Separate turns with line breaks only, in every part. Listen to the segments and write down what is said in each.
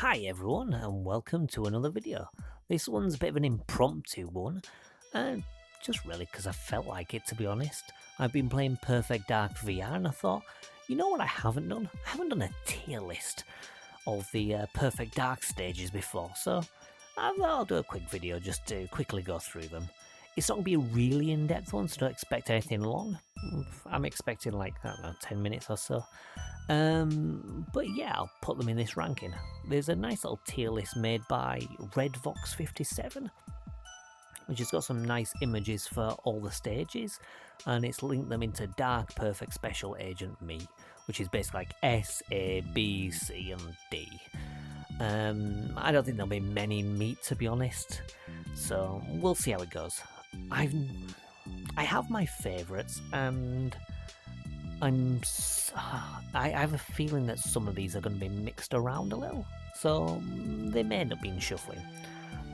Hi everyone and welcome to another video. This one's a bit of an impromptu one, and just really because I felt like it, to be honest. I've been playing Perfect Dark VR and I thought, you know what I haven't done? I haven't done a tier list of the Perfect Dark stages before, so I thought I'll do a quick video just to quickly go through them. It's not going to be a really in-depth one, so don't expect anything long. I'm expecting like, I don't know, 10 minutes or so. But yeah, I'll put them in this ranking. There's a nice little tier list made by RedVox57, which has got some nice images for all the stages, and it's linked them into Dark Perfect Special Agent Me, which is basically like S, A, B, C, and D. I don't think there'll be many meat, to be honest, so we'll see how it goes. I have my favourites, and I have a feeling that some of these are going to be mixed around a little, so they may end up being shuffling.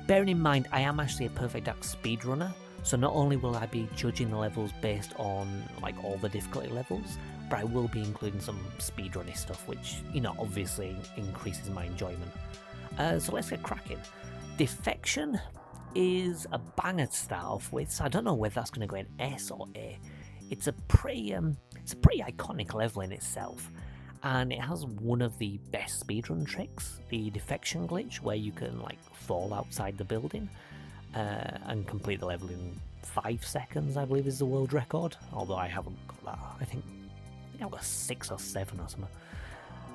Bearing in mind, I am actually a Perfect Dark speedrunner, so not only will I be judging the levels based on like all the difficulty levels, but I will be including some speedrunning stuff, which, you know, obviously increases my enjoyment. So let's get cracking. Defection is a banger to start off with, so I don't know whether that's going to go in S or A. It's a pretty iconic level in itself, and it has one of the best speedrun tricks, the defection glitch, where you can like fall outside the building and complete the level in 5 seconds, I believe is the world record, although I haven't got that. I think I've got 6 or 7 or something.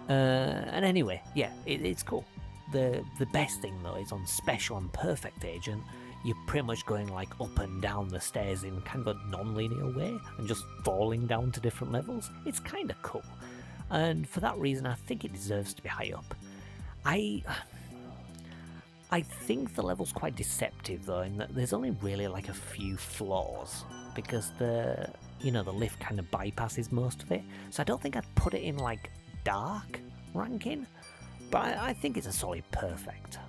And anyway, yeah, it's cool. The best thing though is on Special and Perfect Agent, you're pretty much going like up and down the stairs in kind of a non-linear way and just falling down to different levels. It's kind of cool, and for that reason I think it deserves to be high up. I think the level's quite deceptive though, in that there's only really like a few flaws, because the lift kind of bypasses most of it, so I don't think I'd put it in like dark ranking, but I think it's a solid perfect.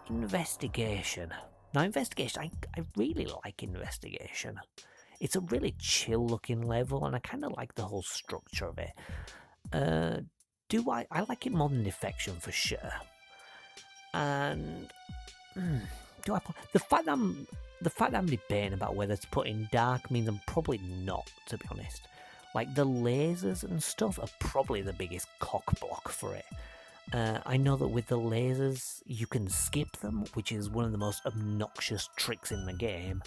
Investigation. Now, Investigation, I really like Investigation. It's a really chill looking level, and I kind of like the whole structure of it. I like it more than Defection for sure. And the fact that I'm debating about whether to put in dark means I'm probably not, to be honest. Like, the lasers and stuff are probably the biggest cock block for it. I know that with the lasers you can skip them, which is one of the most obnoxious tricks in the game,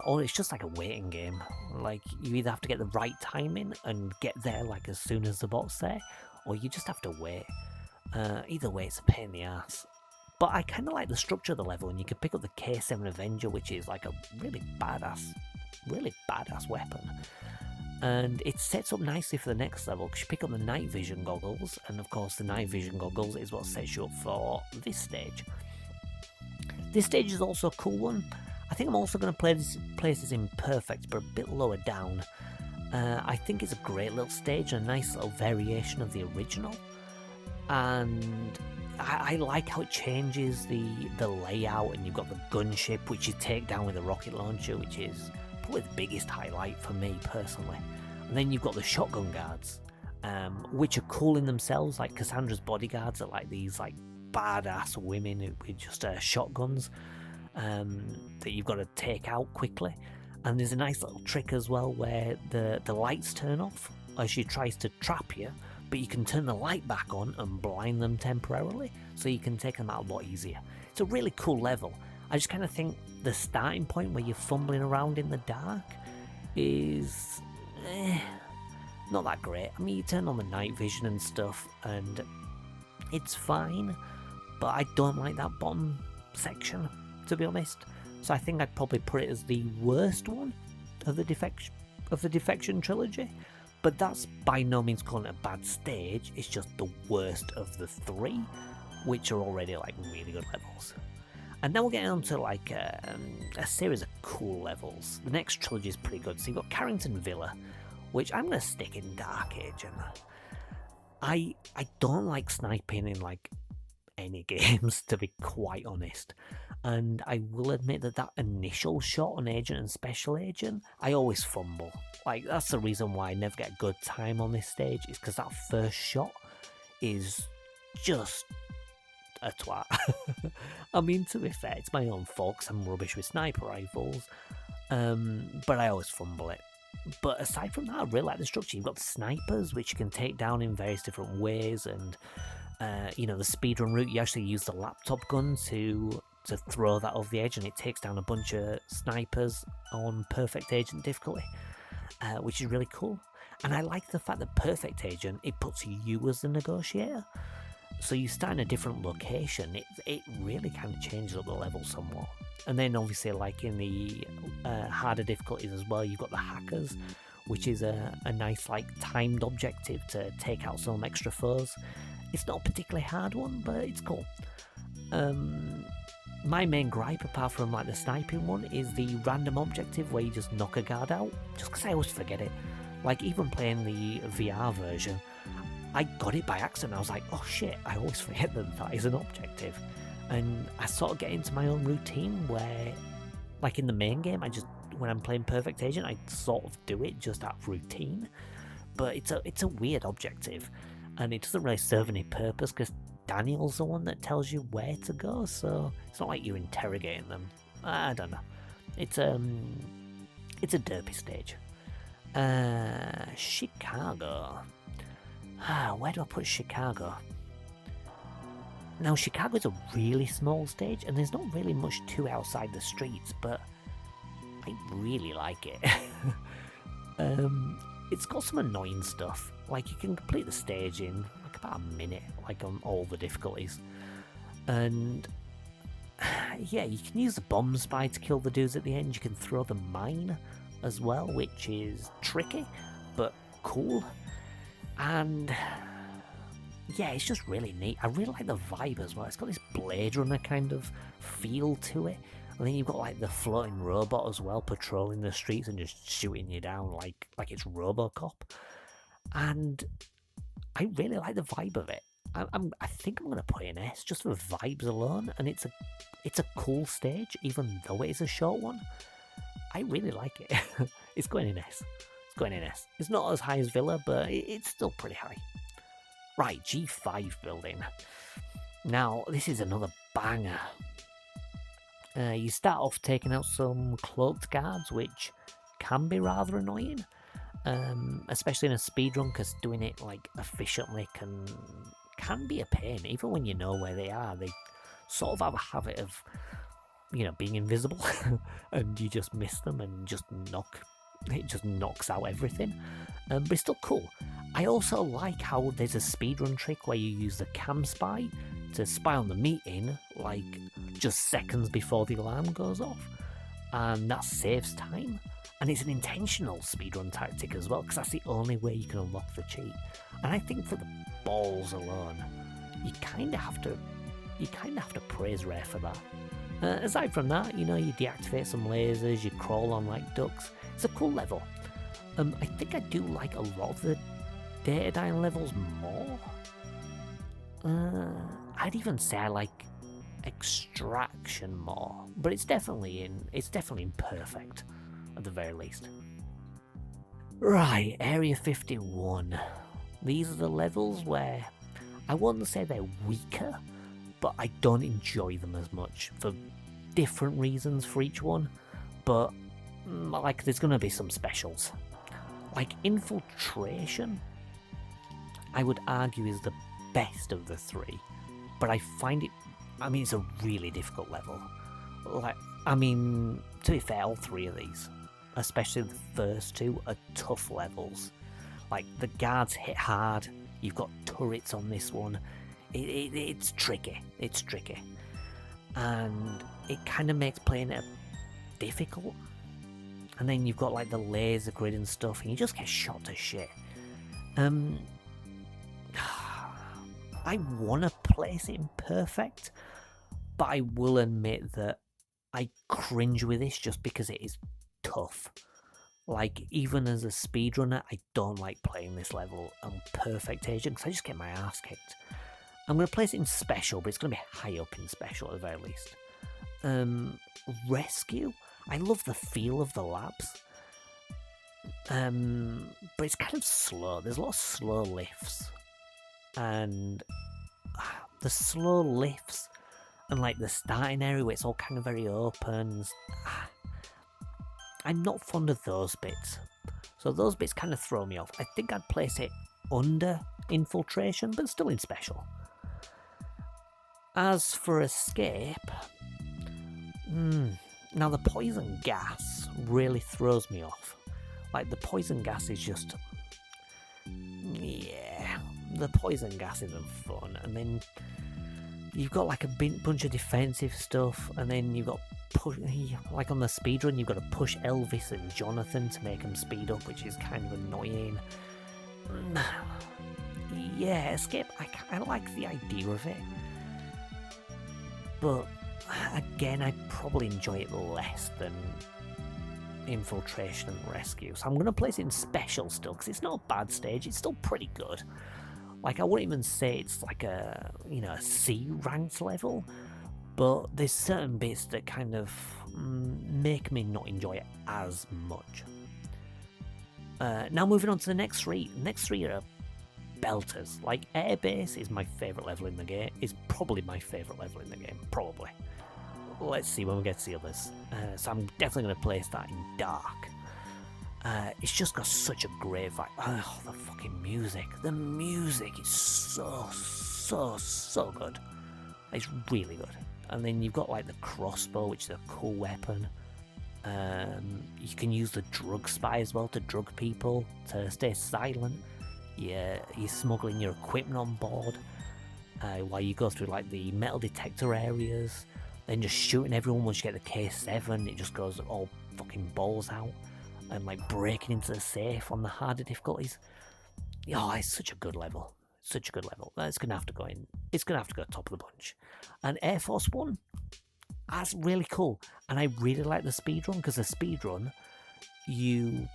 or it's just like a waiting game. Like, you either have to get the right timing and get there like as soon as the bot's there, or you just have to wait. Either way, it's a pain in the ass. But I kind of like the structure of the level, and you can pick up the K7 Avenger, which is like a really badass weapon. And it sets up nicely for the next level, because you pick up the night vision goggles, and of course the night vision goggles is what sets you up for this stage. This stage is also a cool one. I think I'm also going to place this in perfect, but a bit lower down. I think it's a great little stage, and a nice little variation of the original, and I like how it changes the layout, and you've got the gunship, which you take down with a rocket launcher, which is probably the biggest highlight for me personally. And then you've got the shotgun guards, which are cool in themselves. Like, Cassandra's bodyguards are like these like badass women with just shotguns that you've got to take out quickly. And there's a nice little trick as well where the lights turn off as she tries to trap you, but you can turn the light back on and blind them temporarily, so you can take them out a lot easier. It's a really cool level. I just kind of think the starting point where you're fumbling around in the dark is not that great. I mean, you turn on the night vision and stuff, and it's fine, but I don't like that bottom section, to be honest. So I think I'd probably put it as the worst one of the Defection trilogy. But that's by no means calling it a bad stage. It's just the worst of the 3, which are already like really good levels. And now we're getting on to like a series of cool levels. The next trilogy is pretty good. So you've got Carrington Villa, which I'm going to stick in Dark Agent. I don't like sniping in like any games, to be quite honest. And I will admit that initial shot on Agent and Special Agent, I always fumble. Like, that's the reason why I never get a good time on this stage, is because that first shot is just a twat. I mean, to be fair, it's my own fault 'cause I'm rubbish with sniper rifles, but I always fumble it. But aside from that, I really like the structure. You've got the snipers, which you can take down in various different ways, and you know, the speedrun route, you actually use the laptop gun to throw that over the edge, and it takes down a bunch of snipers on Perfect Agent difficulty, which is really cool. And I like the fact that Perfect Agent, it puts you as the negotiator. So you start in a different location. It really kind of changes up the level somewhat. And then obviously, like in the harder difficulties as well, you've got the hackers, which is a nice like timed objective to take out some extra foes. It's not a particularly hard one, but it's cool. My main gripe, apart from like the sniping one, is the random objective where you just knock a guard out. Just because I always forget it. Like even playing the VR version, I got it by accident. I was like, oh shit, I always forget that is an objective. And I sort of get into my own routine where, like in the main game, when I'm playing Perfect Agent, I sort of do it just out of routine. But it's a weird objective, and it doesn't really serve any purpose because Daniel's the one that tells you where to go, so it's not like you're interrogating them. I don't know. It's a derpy stage. Chicago. Where do I put Chicago? Now, Chicago's a really small stage, and there's not really much to outside the streets, but I really like it. It's got some annoying stuff. Like, you can complete the stage in like about a minute, like on all the difficulties. And yeah, you can use the bomb spy to kill the dudes at the end. You can throw the mine as well, which is tricky, but cool. And yeah, it's just really neat. I really like the vibe as well. It's got this Blade Runner kind of feel to it. And then you've got like the floating robot as well, patrolling the streets and just shooting you down like it's RoboCop. And I really like the vibe of it. I think I'm gonna put it in S just for vibes alone. And it's a cool stage, even though it is a short one. I really like it. It's going in S. It's not as high as Villa, but it's still pretty high. Right, G5 building. Now, this is another banger. You start off taking out some cloaked guards, which can be rather annoying, especially in a speedrun, because doing it like efficiently can be a pain. Even when you know where they are, they sort of have a habit of, you know, being invisible, and you just miss them and it just knocks out everything. But it's still cool. I also like how there's a speedrun trick where you use the cam spy to spy on the meeting, like just seconds before the alarm goes off, and that saves time. And it's an intentional speedrun tactic as well, because that's the only way you can unlock the cheat. And I think for the balls alone, you kind of have to praise Rare for that. Aside from that, you know, you deactivate some lasers, you crawl on like ducks. It's a cool level. I think I do like a lot of the Datadyne levels more. I'd even say I like Extraction more, but it's definitely in Perfect at the very least. Right, Area 51. These are the levels where I wouldn't say they're weaker, but I don't enjoy them as much for different reasons for each one. But like, there's gonna be some specials. Like Infiltration, I would argue is the best of the three, but I find it, I mean, it's a really difficult level. Like, I mean, to be fair, all three of these, especially the first two, are tough levels. Like, the guards hit hard, you've got turrets on this one, it's tricky, and it kind of makes playing it difficult. And then you've got like the laser grid and stuff, and you just get shot to shit. I want to place it in Perfect, but I will admit that I cringe with this just because it is tough. Like, even as a speedrunner, I don't like playing this level on Perfect Agent because I just get my ass kicked. I'm going to place it in Special, but it's going to be high up in Special at the very least. Rescue, I love the feel of the labs, but it's kind of slow. There's a lot of slow lifts, and the slow lifts and like the starting area where it's all kind of very open. I'm not fond of those bits. So those bits kind of throw me off. I think I'd place it under infiltration, but still in special. As for escape, now the poison gas really throws me off. Like the poison gas is just, yeah, the poison gas isn't fun. And then you've got like a bunch of defensive stuff, and then you've got like on the speedrun, you've got to push Elvis and Jonathan to make them speed up, which is kind of annoying. Yeah, escape, I like the idea of it, but again, I probably enjoy it less than infiltration and rescue. So I'm going to place it in special still, because it's not a bad stage, it's still pretty good. Like, I wouldn't even say it's like a, a C ranked level, but there's certain bits that kind of make me not enjoy it as much. Now moving on to the next three. The next three are belters. Like, Airbase is my favourite level in the game. Is probably my favourite level in the game. Probably. Let's see when we get to the others. So I'm definitely going to place that in dark. It's just got such a great vibe. Oh, the fucking music. The music is so good. It's really good. And then you've got like the crossbow, which is a cool weapon. You can use the drug spy as well to drug people, to stay silent. You're smuggling your equipment on board while you go through like the metal detector areas. Then just shooting everyone once you get the K7. It just goes all fucking balls out. And like breaking into the safe on the harder difficulties. Oh, it's such a good level. Such a good level. It's going to have to go in. It's going to have to go top of the bunch. And Air Force One, that's really cool. And I really like the speedrun, because the speedrun, you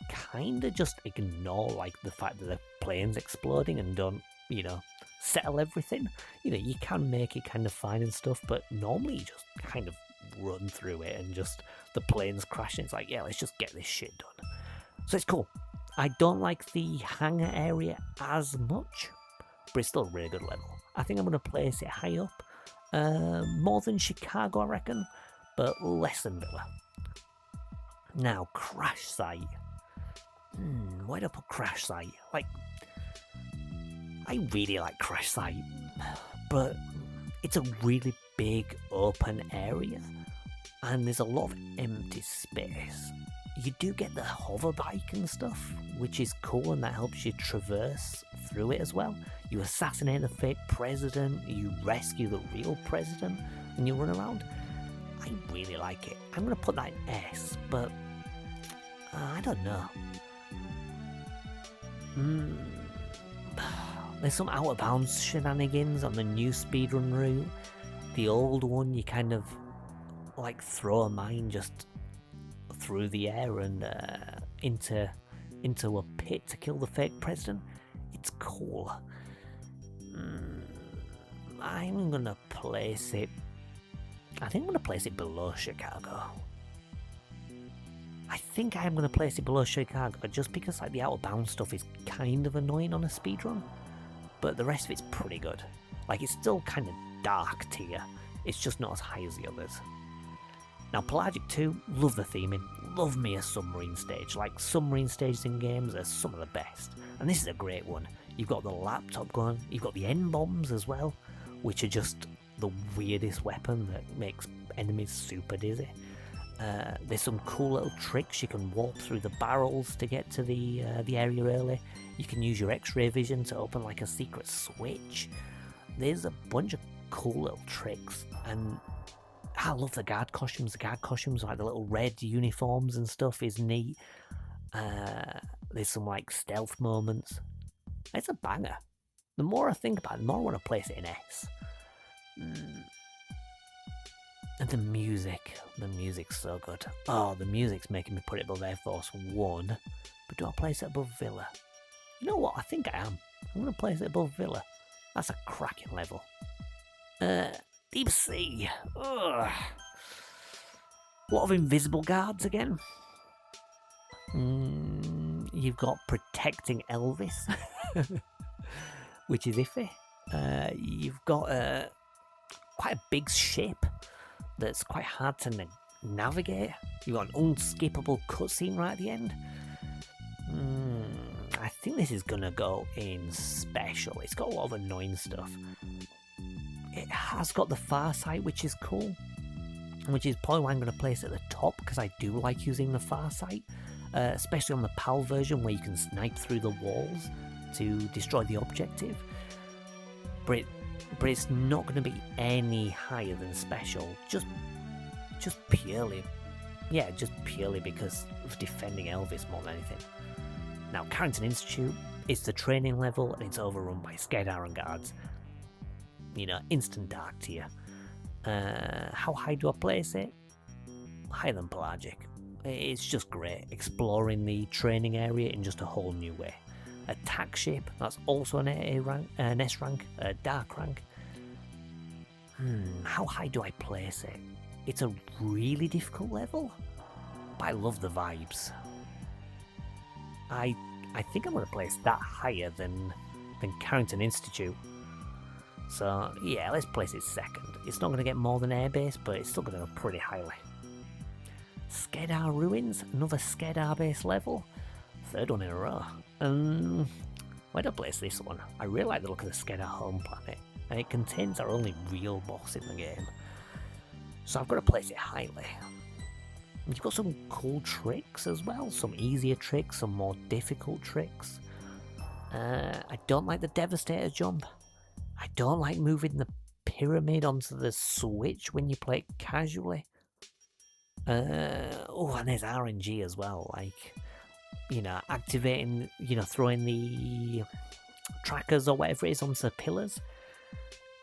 kind of just ignore like the fact that the plane's exploding and don't, settle everything. You can make it kind of fine and stuff, but normally you just kind of run through it and just the plane's crashing. It's like, yeah, let's just get this shit done. So it's cool. I don't like the hangar area as much, but it's still a really good level. I think I'm going to place it high up. More than Chicago, I reckon, but less than Villa. Now, Crash Site. Where do I put Crash Site? Like, I really like Crash Site, but it's a really big open area, and there's a lot of empty space. You do get the hover bike and stuff, which is cool, and that helps you traverse through it as well. You assassinate the fake president, you rescue the real president, and you run around. I really like it. I'm going to put that in S, but I don't know. There's some out of bounds shenanigans on the new speedrun route. The old one, you kind of like throw a mine just through the air and into a pit to kill the fake president. It's cool. I'm gonna place it. I think I'm gonna place it below Chicago. I think I am gonna place it below Chicago just because like the out of bounds stuff is kind of annoying on a speedrun, but the rest of it's pretty good. Like, it's still kind of dark tier. It's just not as high as the others. Now, Pelagic 2, love the theming. Love me a submarine stage. Like, submarine stages in games are some of the best. And this is a great one. You've got the laptop gun. You've got the N-bombs as well, which are just the weirdest weapon that makes enemies super dizzy. There's some cool little tricks. You can warp through the barrels to get to the area early. You can use your X-ray vision to open like a secret switch. There's a bunch of cool little tricks, and I love the guard costumes. The guard costumes, like the little red uniforms and stuff, is neat. There's some like stealth moments. It's a banger. The more I think about it, the more I want to place it in S. And the music's so good. Oh, the music's making me put it above Air Force One. But do I place it above Villa? You know what? I think I am. I'm going to place it above Villa. That's a cracking level. Deep Sea. Ugh. A lot of invisible guards again. You've got protecting Elvis, which is iffy. You've got quite a big ship that's quite hard to navigate. You've got an unskippable cutscene right at the end. I think this is gonna go in special. It's got a lot of annoying stuff. It has got the far sight, which is cool, which is probably why I'm going to place it at the top, because I do like using the far sight, especially on the PAL version where you can snipe through the walls to destroy the objective. But it's not going to be any higher than special, just purely because of defending Elvis more than anything. Now, Carrington Institute is the training level, and it's overrun by Skedar and guards. You know, instant dark tier. How high do I place it? Higher than Pelagic. It's just great, exploring the training area in just a whole new way. Attack ship, that's also an AA rank, an S rank, a dark rank. How high do I place it? It's a really difficult level, but I love the vibes. I think I'm going to place that higher than Carrington Institute. So yeah, let's place it second. It's not going to get more than Airbase, but it's still going to go pretty highly. Skedar Ruins, another Skedar base level. Third one in a row. Where do I place this one? I really like the look of the Skedar home planet, and it contains our only real boss in the game. So I've got to place it highly. You've got some cool tricks as well, some easier tricks, some more difficult tricks. I don't like the Devastator jump. I don't like moving the pyramid onto the switch when you play it casually. Oh, and there's RNG as well, like, you know, activating, you know, throwing the trackers or whatever it is onto the pillars.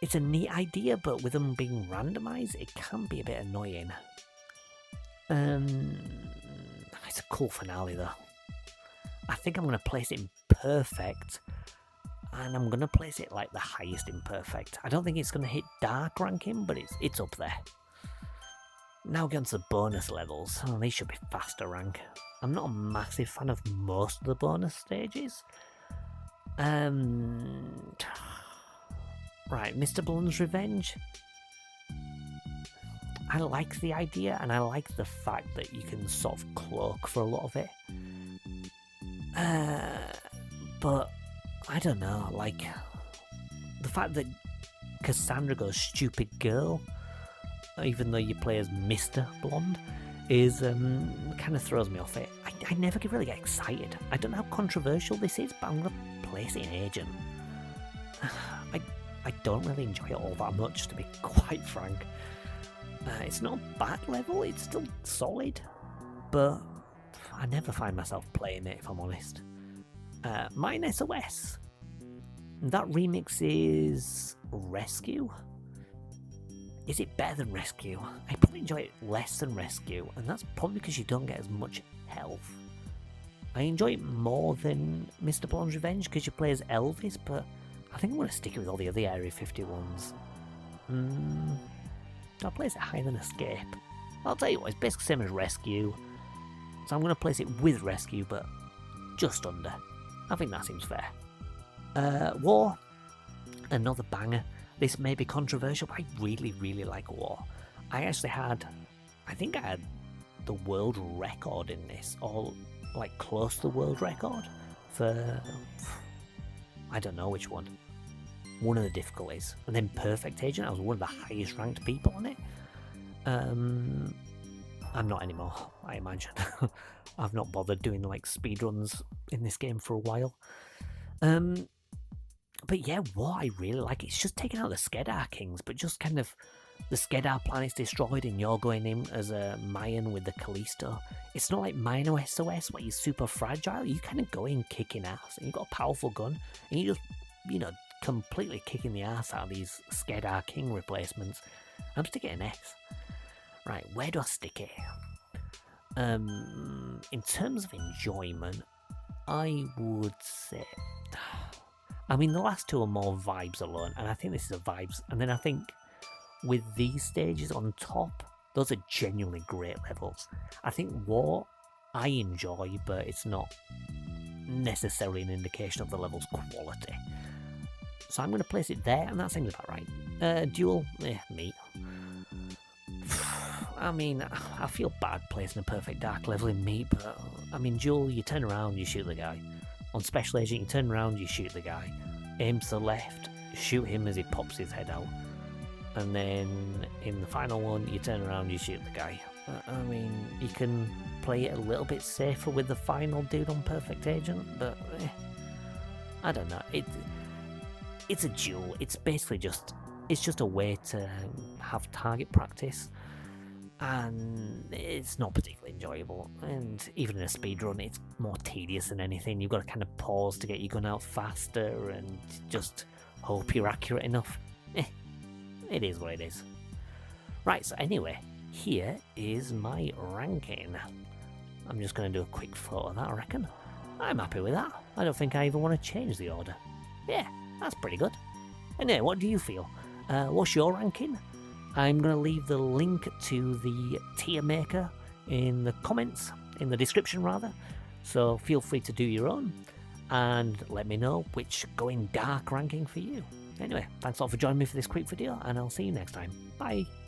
It's a neat idea, but with them being randomized, it can be a bit annoying. It's a cool finale though. I think I'm going to place it in perfect, and I'm going to place it like the highest in perfect. I don't think it's going to hit dark ranking, but it's up there. Now get on to the bonus levels. Oh, these should be faster rank. I'm not a massive fan of most of the bonus stages. Right, Mr. Blonde's Revenge. I like the idea, and I like the fact that you can sort of cloak for a lot of it. But I don't know, like, the fact that Cassandra goes stupid girl, even though you play as Mr. Blonde, is kind of throws me off it. I never really get excited. I don't know how controversial this is, but I'm going to place it in Agent. I don't really enjoy it all that much, to be quite frank. It's not a bad level, it's still solid, but I never find myself playing it, if I'm honest. Mine SOS. That remix is Rescue. Is it better than Rescue? I probably enjoy it less than Rescue, and that's probably because you don't get as much health. I enjoy it more than Mr. Blonde's Revenge because you play as Elvis, but I think I'm going to stick it with all the other Area 51s. I'll place it higher than Escape. I'll tell you what, it's basically the same as Rescue, so I'm going to place it with Rescue, but just under. I think that seems fair. War, another banger. This may be controversial, but I really, really like War. I think I had the world record in this, or like close to the world record for, I don't know which one. One of the difficulties. And then Perfect Agent, I was one of the highest ranked people on it. I'm not anymore, I imagine. I've not bothered doing like speedruns in this game for a while. But yeah, what I really like, it's just taking out the Skedar Kings, but just kind of the Skedar planet's destroyed and you're going in as a Mayan with the Callisto. It's not like Minor SOS where you're super fragile. You kind of go in kicking ass and you've got a powerful gun and you just, you know, completely kicking the ass out of these Skedar King replacements. I'm sticking an S. Right, where do I stick it? In terms of enjoyment, I would say, I mean, the last two are more vibes alone, and I think this is a vibes. And then I think with these stages on top, those are genuinely great levels. I think War, I enjoy, but it's not necessarily an indication of the level's quality. So I'm going to place it there, and that seems about right. Duel, meat. I mean, I feel bad placing a perfect dark level in meat, but I mean, duel, you turn around, you shoot the guy. On special agent, you turn around, you shoot the guy. Aim to the left, shoot him as he pops his head out. And then in the final one, you turn around, you shoot the guy. I mean, you can play it a little bit safer with the final dude on perfect agent, but I don't know. It's a duel. It's basically just a way to have target practice, and it's not particularly enjoyable. And even in a speedrun, it's more tedious than anything. You've got to kind of pause to get your gun out faster and just hope you're accurate enough. It is what it is. Right, so anyway, here is my ranking. I'm just going to do a quick photo of that, I reckon. I'm happy with that. I don't think I even want to change the order. Yeah, that's pretty good. Anyway, what do you feel? What's your ranking? I'm going to leave the link to the tier maker in the comments, in the description rather. So feel free to do your own and let me know which going dark ranking for you. Anyway, thanks a lot for joining me for this quick video, and I'll see you next time. Bye!